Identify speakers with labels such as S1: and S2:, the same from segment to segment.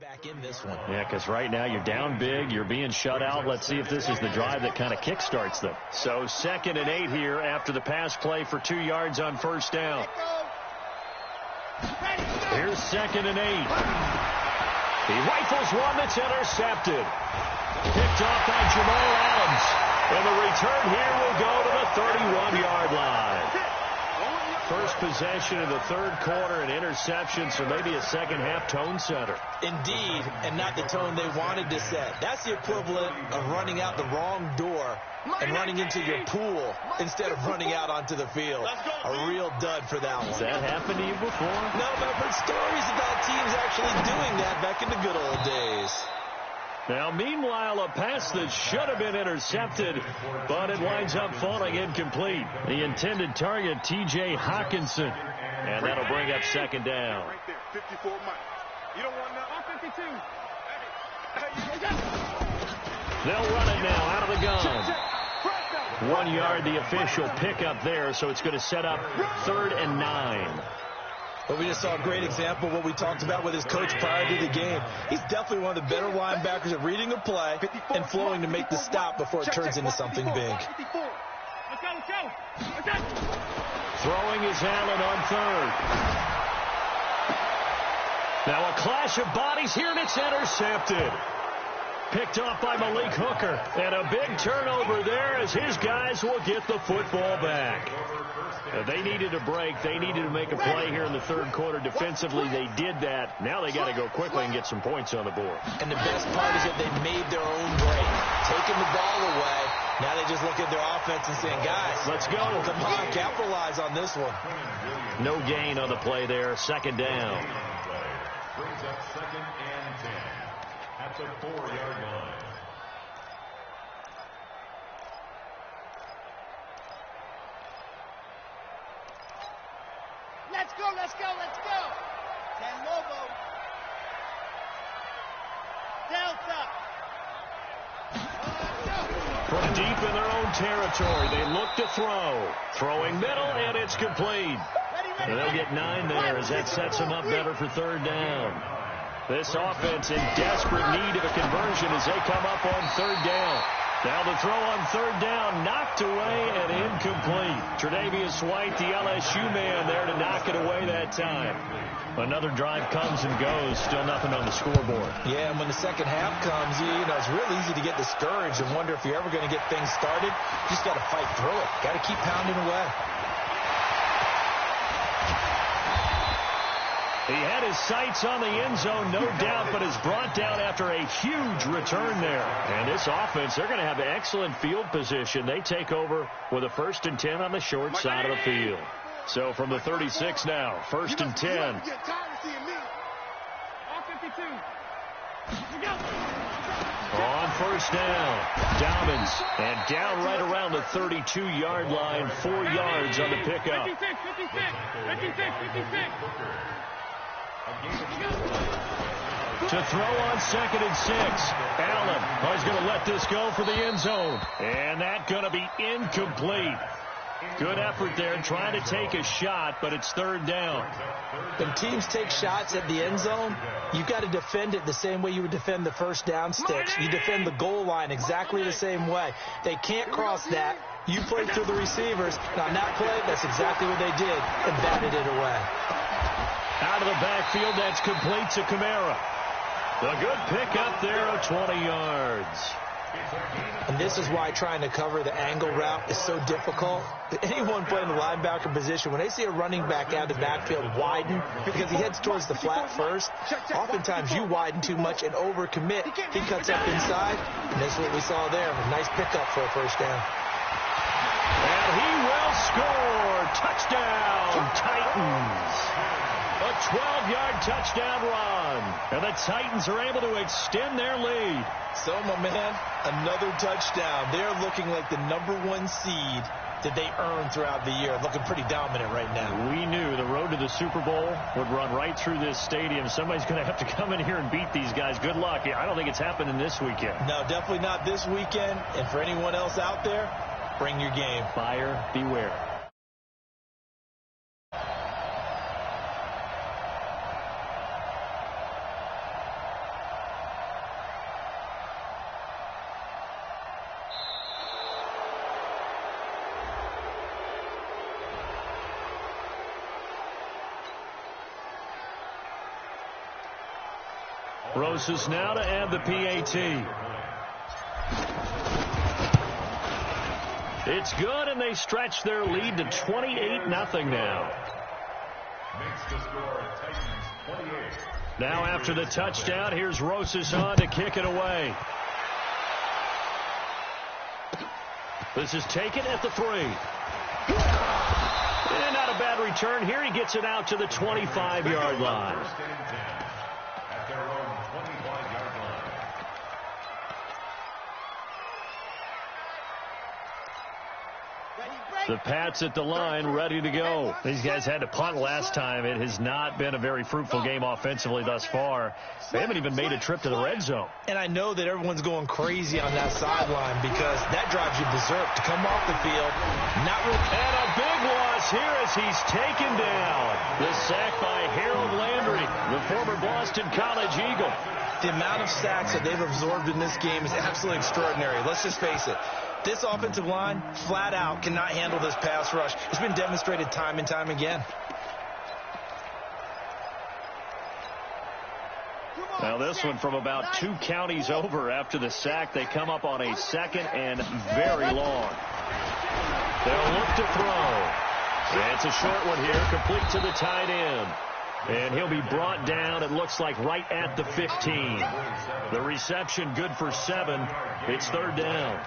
S1: back in this one.
S2: Yeah, because right now you're down big. You're being shut out. Let's see if this is the drive that kind of kickstarts them. So 2nd and 8 here after the pass play for 2 yards on first down. Here's 2nd and 8. He rifles one that's intercepted. Picked off by Jamal Adams. And the return here will go to the 31-yard line. First possession of the third quarter, an interception, so maybe a second-half tone setter.
S1: Indeed, and not the tone they wanted to set. That's the equivalent of running out the wrong door and running into your pool instead of running out onto the field. A real dud for that one.
S2: Has that happened to you before?
S1: No, but I've heard stories about teams actually doing that back in the good old days.
S2: Now, meanwhile, a pass that should have been intercepted, but it winds up falling incomplete. The intended target, T.J. Hawkinson. And that'll bring up second down.
S3: Right there, 54 Mike. You don't want that. 52.
S2: They'll run it now out of the gun. 1 yard, the official pickup there, so it's going to set up 3rd and 9.
S1: But we just saw a great example of what we talked about with his coach prior to the game. He's definitely one of the better linebackers at reading a play and flowing to make the stop before it turns into something big.
S2: Throwing is Allen on 3rd. Now a clash of bodies here, and it's intercepted. Picked off by Malik Hooker. And a big turnover there as his guys will get the football back. They needed a break. They needed to make a play here in the third quarter. Defensively, they did that. Now they got to go quickly and get some points on the board.
S1: And the best part is that they made their own break. Taking the ball away. Now they just look at their offense and saying, guys,
S2: let's go.
S1: Come on, capitalize on this one.
S2: No gain on the play there. Second down.
S4: Brings up 2nd and 10 at the 4-yard line.
S5: Let's go, let's go, let's go. San Lobo. Delta.
S2: From deep in their own territory, they look to throw. Throwing middle, and it's complete. And they'll get 9 there as that sets them up better for 3rd down. This offense in desperate need of a conversion as they come up on 3rd down. Now the throw on 3rd down, knocked away and incomplete. Tre'Davious White, the LSU man, there to knock it away that time. Another drive comes and goes, still nothing on the scoreboard.
S1: Yeah, and when the second half comes, you know, it's real easy to get discouraged and wonder if you're ever going to get things started. You just got to fight through it. Got to keep pounding away.
S2: He had his sights on the end zone, no doubt, but is brought down after a huge return there. And this offense, they're going to have excellent field position. They take over with a 1st and 10 on the short side of the field. So from the 36 now, 1st and 10. On 1st down, Dobbins, and down right around the 32-yard line, 4 yards on the pickup.
S5: 56.
S2: To throw on 2nd and 6. Allen is going to let this go for the end zone. And that's going to be incomplete. Good effort there trying to take a shot, but it's 3rd down.
S1: When teams take shots at the end zone, you've got to defend it the same way you would defend the first down sticks. You defend the goal line exactly the same way. They can't cross that. You play through the receivers. Now, on that play, that's exactly what they did and batted it away.
S2: Out of the backfield, that's complete to Kamara. A good pickup there of 20 yards.
S1: And this is why trying to cover the angle route is so difficult. Anyone playing the linebacker position, when they see a running back out of the backfield widen because he heads towards the flat first, oftentimes you widen too much and overcommit. He cuts up inside, and that's what we saw there. A nice pickup for a 1st down.
S2: And he will score. Touchdown, Titans. A 12-yard touchdown run. And the Titans are able to extend their lead.
S1: So, my man, another touchdown. They're looking like the #1 seed that they earned throughout the year. Looking pretty dominant right now.
S2: We knew the road to the Super Bowl would run right through this stadium. Somebody's going to have to come in here and beat these guys. Good luck. I don't think it's happening this weekend.
S1: No, definitely not this weekend. And for anyone else out there, bring your game.
S2: Buyer beware. Rosas now to add the PAT. It's good, and they stretch their lead to 28-0 now.
S4: Makes the score Titans 28.
S2: Now after the touchdown, here's Rosas on to kick it away. This is taken at the 3. And not a bad return here. He gets it out to the 25-yard line.
S4: First and 10 at their own 25-yard line.
S2: The Pats at the line, ready to go. These guys had to punt last time. It has not been a very fruitful game offensively thus far. They haven't even made a trip to the red zone.
S1: And I know that everyone's going crazy on that sideline because that drives you berserk to come off the field. Not real.
S2: And a big loss here as he's taken down. The sack by Harold Landry, the former Boston College Eagle.
S1: The amount of sacks that they've absorbed in this game is absolutely extraordinary. Let's just face it. This offensive line, flat out, cannot handle this pass rush. It's been demonstrated time and time again.
S2: Now this one from about 2 counties over after the sack. They come up on a 2nd and very long. They'll look to throw. And it's a short one here, complete to the tight end. And he'll be brought down, it looks like, right at the 15. The reception good for 7. It's 3rd down.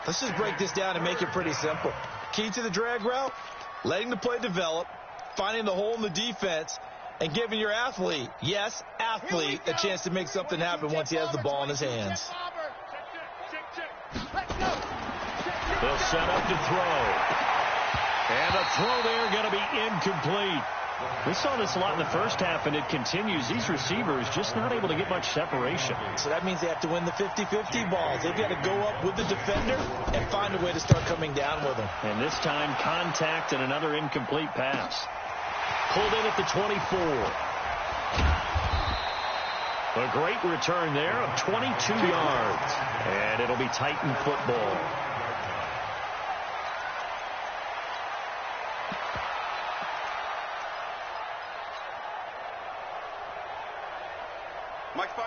S1: Let's just break this down and make it pretty simple. Key to the drag route, letting the play develop, finding the hole in the defense, and giving your athlete, yes, athlete, a chance to make something happen once he has the ball in his hands.
S2: They'll set up to throw. And a throw there going to be incomplete. We saw this a lot in the first half, and it continues. These receivers just not able to get much separation.
S1: So that means they have to win the 50-50 balls. They've got to go up with the defender and find a way to start coming down with them.
S2: And this time, contact and another incomplete pass. Pulled in at the 24. A great return there of 22 yards. And it'll be Titan football.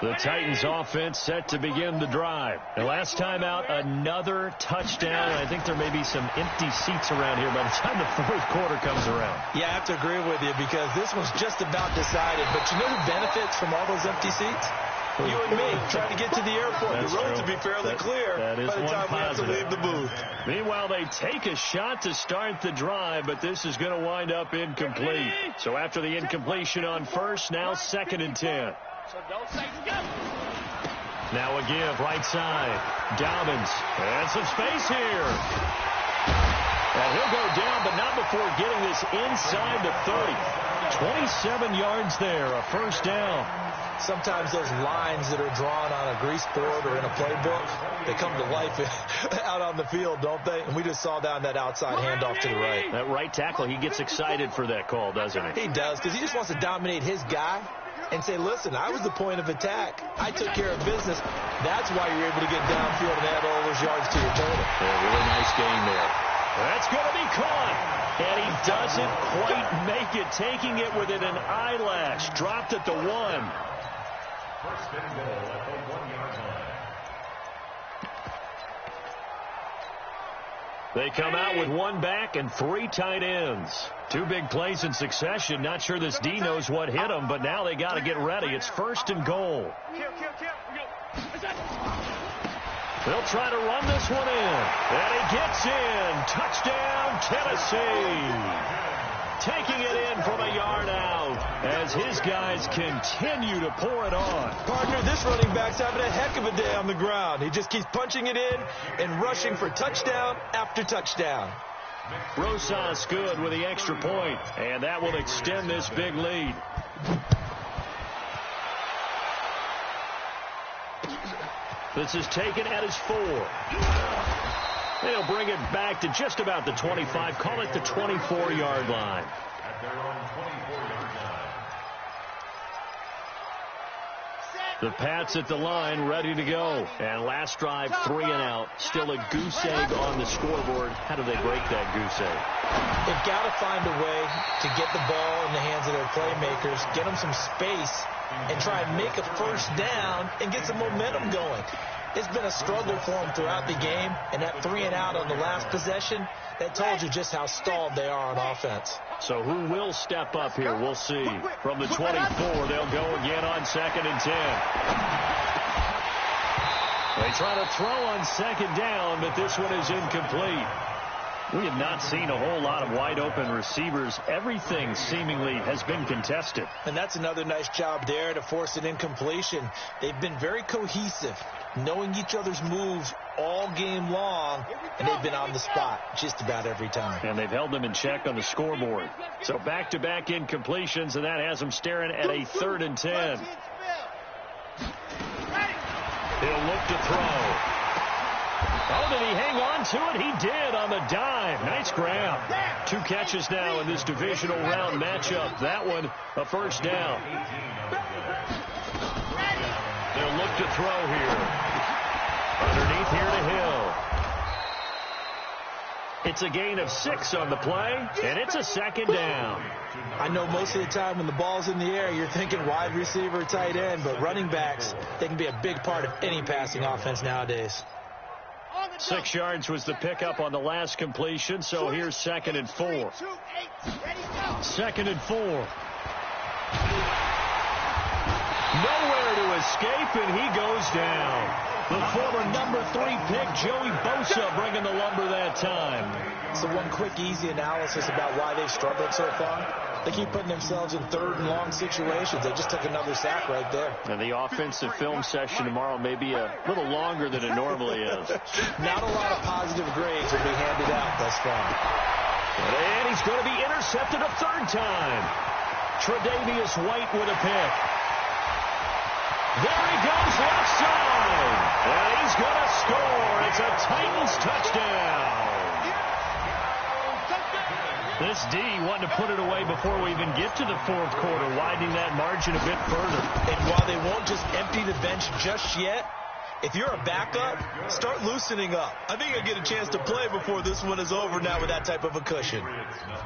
S2: The Titans offense set to begin the drive. And last time out, another touchdown. I think there may be some empty seats around here by the time the 4th quarter comes around.
S1: Yeah, I have to agree with you because this one's just about decided. But you know who benefits from all those empty seats? You and me trying to get to the airport.
S2: That's
S1: the roads
S2: true.
S1: will be fairly clear
S2: that is
S1: by the time
S2: positive.
S1: we have to leave the booth.
S2: Meanwhile, they take a shot to start the drive, but this is going to wind up incomplete. So after the incompletion on first, now 2nd and 10. Now a give, right side. Dobbins. And some space here. And he'll go down, but not before getting this inside the 30. 27 yards there, a 1st down.
S1: Sometimes those lines that are drawn on a grease board or in a playbook, they come to life out on the field, don't they? And we just saw down that outside handoff to the right.
S2: That right tackle, he gets excited for that call, doesn't he?
S1: He does, because he just wants to dominate his guy and say, listen, I was the point of attack. I took care of business. That's why you're able to get downfield and add all those yards to your total.
S2: Yeah, really nice game there. That's going to be caught. And he doesn't quite make it, taking it within an eyelash. Dropped at the 1.
S4: First and goal at the 1-yard line.
S2: They come out with 1 back and 3 tight ends. 2 big plays in succession. Not sure this D knows what hit him, but now they got to get ready. It's 1st and goal. They'll try to run this one in. And he gets in. Touchdown, Tennessee. Taking it in from a yard out as his guys continue to pour it on.
S1: Partner, this running back's having a heck of a day on the ground. He just keeps punching it in and rushing for touchdown after touchdown.
S2: Rosas good with the extra point, and that will extend this big lead. This is taken at his 4. They'll bring it back to just about the 25. Call it the 24-yard line.
S4: At their own 24-yard line.
S2: The Pats at the line, ready to go. And last drive, 3 and out. Still a goose egg on the scoreboard. How do they break that goose egg?
S1: They've got to find a way to get the ball in the hands of their playmakers, get them some space, and try and make a first down and get some momentum going. It's been a struggle for them throughout the game, and that 3-and-out on the last possession, that told you just how stalled they are on offense.
S2: So who will step up here? We'll see. From the 24, they'll go again on 2nd and 10. They try to throw on 2nd down, but this one is incomplete. We have not seen a whole lot of wide-open receivers. Everything seemingly has been contested.
S1: And that's another nice job there to force an incompletion. They've been very cohesive, knowing each other's moves all game long, and they've been on the spot just about every time.
S2: And they've held them in check on the scoreboard. So back-to-back incompletions, and that has them staring at a 3rd and 10. He'll look to throw. Oh, did he hang on to it? He did on the dive. Nice grab. 2 catches now in this divisional round matchup. That one, a first down. They'll look to throw here. Underneath here to Hill. It's a gain of 6 on the play, and it's a 2nd down.
S1: I know most of the time when the ball's in the air, you're thinking wide receiver, tight end, but running backs, they can be a big part of any passing offense nowadays.
S2: 6 yards was the pickup on the last completion, so here's 2nd and 4. 2nd and 4. Nowhere to escape, and he goes down. The former number 3 pick, Joey Bosa, bringing the lumber that time.
S1: So one quick, easy analysis about why they've struggled so far. They keep putting themselves in 3rd and long situations. They just took another sack right there.
S2: And the offensive film session tomorrow may be a little longer than it normally is.
S1: Not a lot of positive grades will be handed out thus far.
S2: And he's going to be intercepted a 3rd time. Tre'Davious White with a pick. There he goes left side. And he's going to score. It's a Titans touchdown. This D wanted to put it away before we even get to the 4th quarter, widening that margin a bit further.
S1: And while they won't just empty the bench just yet, if you're a backup, start loosening up. I think I get a chance to play before this one is over now with that type of a cushion.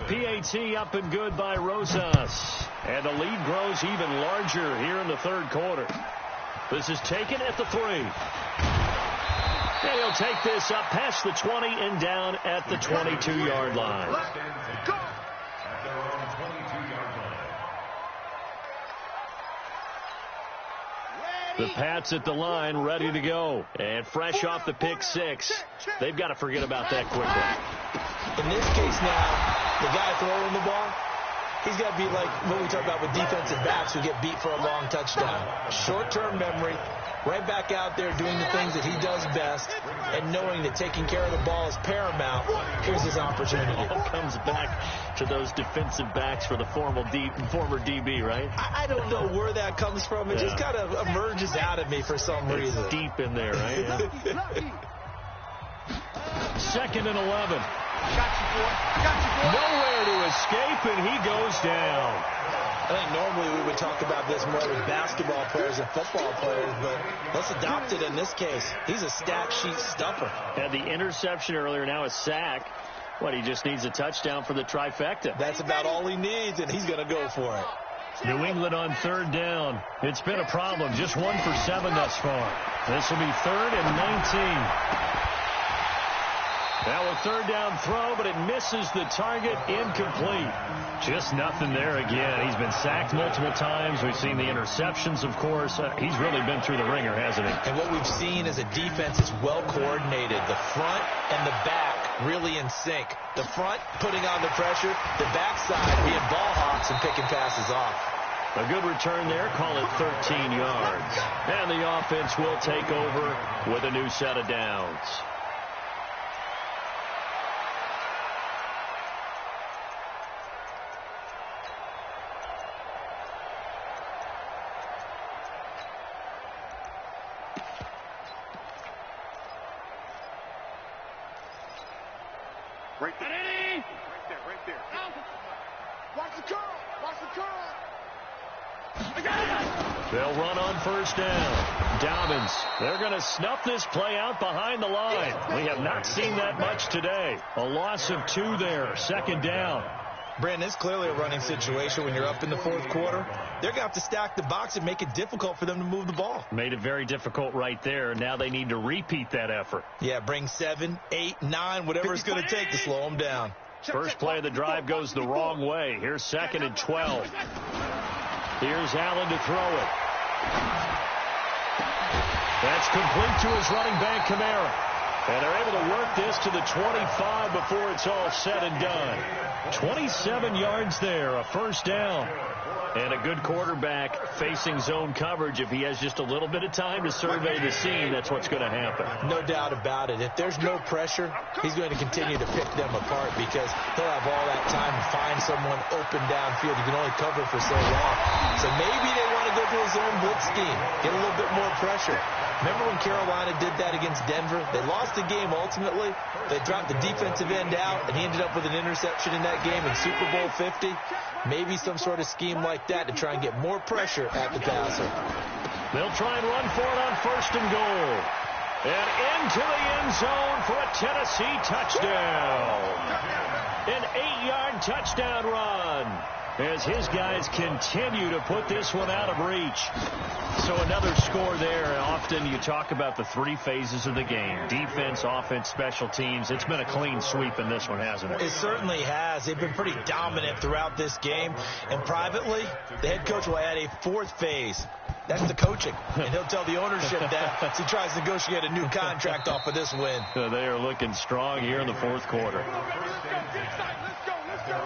S2: PAT up and good by Rosas. And the lead grows even larger here in the 3rd quarter. This is taken at the 3. And he'll take this up past the 20 and down at the 22-yard line. The Pats at the line, ready to go. And fresh off the pick 6. They've got to forget about that quickly.
S1: In this case now, the guy throwing the ball, he's got to be like what we talk about with defensive backs who get beat for a long touchdown. Short-term memory, right back out there doing the things that he does best, and knowing that taking care of the ball is paramount. Here's his opportunity.
S2: It all comes back to those defensive backs for the former DB, right?
S1: I don't know where that comes from. It just kind of emerges out of me for some reason.
S2: It's deep in there, right? 2nd and 11. Nowhere to escape, and he goes down.
S1: I think normally we would talk about this more with basketball players and football players, but let's adopt it in this case. He's a stat sheet stuffer.
S2: Had the interception earlier, now a sack. What, he just needs a touchdown for the trifecta.
S1: That's about all he needs, and he's going to go for it.
S2: New England on 3rd down. It's been a problem. Just 1 for 7 thus far. This will be 3rd and 19. Now a 3rd down throw, but it misses the target, incomplete. Just nothing there again. He's been sacked multiple times. We've seen the interceptions, of course. He's really been through the ringer, hasn't he?
S1: And what we've seen is a defense is well coordinated. The front and the back really in sync. The front putting on the pressure, the backside being ball hawks and picking passes off.
S2: A good return there, call it 13 yards. And the offense will take over with a new set of downs.
S3: Right there. Right there. Watch the curl. Watch the curl.
S2: They'll run on 1st down. Dobbins, they're going to snuff this play out behind the line. We have not seen that much today. A loss of 2 there. 2nd down.
S1: Brandon, it's clearly a running situation when you're up in the fourth quarter. They're going to have to stack the box and make it difficult for them to move the ball.
S2: Made it very difficult right there. Now they need to repeat that effort.
S1: Yeah, bring 7, 8, 9, whatever it's going to take to slow them down.
S2: First play of the drive goes the wrong way. Here's 2nd and 12. Here's Allen to throw it. That's complete to his running back, Kamara. And they're able to work this to the 25 before it's all said and done. 27 yards there, a first down. And a good quarterback facing zone coverage. If he has just a little bit of time to survey the scene, that's what's going to happen.
S1: No doubt about it. If there's no pressure, he's going to continue to pick them apart because he'll have all that time to find someone open downfield. You can only cover for so long. So maybe they want to go to a zone blitz scheme, get a little bit more pressure. Remember when Carolina did that against Denver? They lost the game ultimately. They dropped the defensive end out, and he ended up with an interception in that game in Super Bowl 50. Maybe some sort of scheme like that to try and get more pressure at the passer.
S2: They'll try and run for it on 1st and goal. And into the end zone for a Tennessee touchdown. An 8-yard touchdown run as his guys continue to put this one out of reach. So another score there. Often you talk about the 3 phases of the game. Defense, offense, special teams. It's been a clean sweep in this one, hasn't it?
S1: It certainly has. They've been pretty dominant throughout this game. And privately, the head coach will add a 4th phase. That's the coaching. And he'll tell the ownership that as he tries to negotiate a new contract off of this win.
S2: They are looking strong here in the fourth quarter.
S3: Let's go.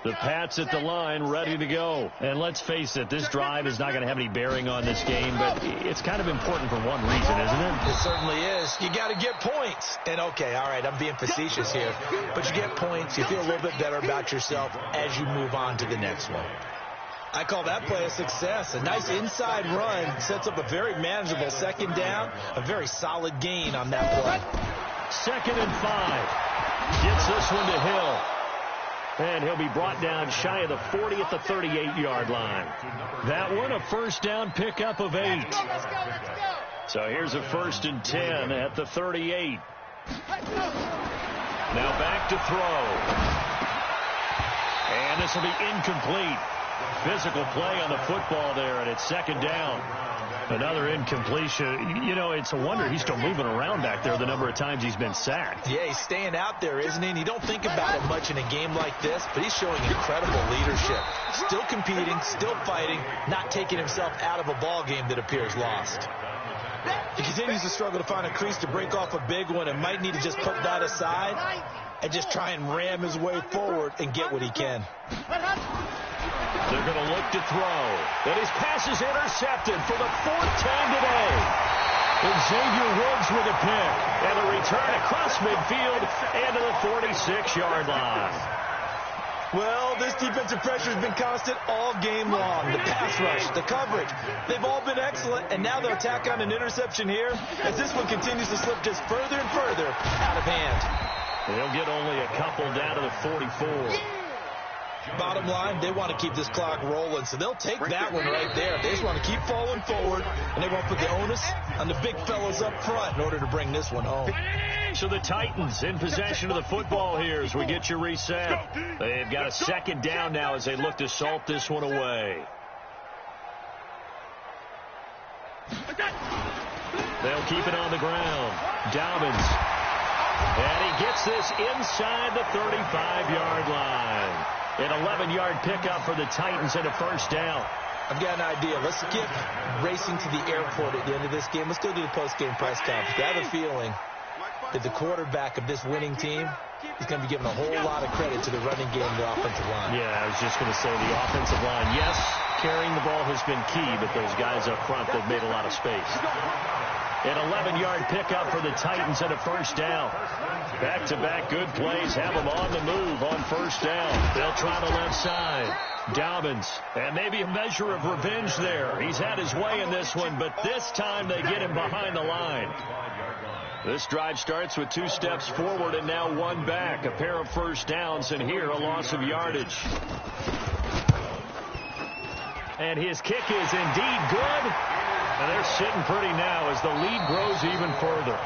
S2: The Pats at the line, ready to go. And let's face it, this drive is not going to have any bearing on this game, but it's kind of important for one reason, isn't it?
S1: It certainly is. You got to get points. And, okay, all right, I'm being facetious here. But you get points. You feel a little bit better about yourself as you move on to the next one. I call that play a success. A nice inside run sets up a very manageable 2nd down, a very solid gain on that play.
S2: 2nd and 5. Gets this one to Hill. And he'll be brought down shy of the 40 at the 38-yard line. That one, a first down pickup of 8.
S5: Let's go.
S2: So here's a 1st and 10 at the 38. Now back to throw. And this will be incomplete. Physical play on the football there, and it's 2nd down. Another incompletion. You know, it's a wonder he's still moving around back there the number of times he's been sacked.
S1: Yeah, he's staying out there, isn't he? And you don't think about it much in a game like this, but he's showing incredible leadership. Still competing, still fighting, not taking himself out of a ball game that appears lost. He continues to struggle to find a crease to break off a big one and might need to just put that aside and just try and ram his way forward and get what he can.
S2: They're going to look to throw. And his pass is intercepted for the 4th time today. And Xavier Woods with a pick. And a return across midfield and to the 46-yard line.
S1: Well, this defensive pressure has been constant all game long. The pass rush, the coverage, they've all been excellent. And now they'll tack on an interception here as this one continues to slip just further and further out of hand.
S2: They'll get only a couple down to the 44.
S1: Bottom line, they want to keep this clock rolling, so they'll take that one right there. They just want to keep falling forward, and they want to put the onus on the big fellas up front in order to bring this one home.
S2: So the Titans in possession of the football here as we get you reset. They've got a 2nd down now as they look to salt this one away. They'll keep it on the ground. Dobbins. And he gets this inside the 35-yard line. An 11-yard pickup for the Titans and a first down.
S1: I've got an idea. Let's skip racing to the airport at the end of this game. Let's go do the post-game press conference. I have a feeling that the quarterback of this winning team is going to be given a whole lot of credit to the running game and the offensive line.
S2: Yeah, I was just going to say the offensive line. Yes, carrying the ball has been key, but those guys up front, they've made a lot of space. An 11-yard pickup for the Titans and a first down. Back-to-back good plays have them on the move on first down. They'll try the left side. Dobbins, and maybe a measure of revenge there. He's had his way in this one, but this time they get him behind the line. This drive starts with 2 steps forward and now 1 back. A pair of first downs, and here a loss of yardage. And his kick is indeed good. And they're sitting pretty now as the lead grows even further.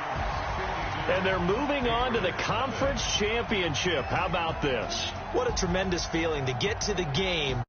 S2: And they're moving on to the conference championship. How about this?
S1: What a tremendous feeling to get to the game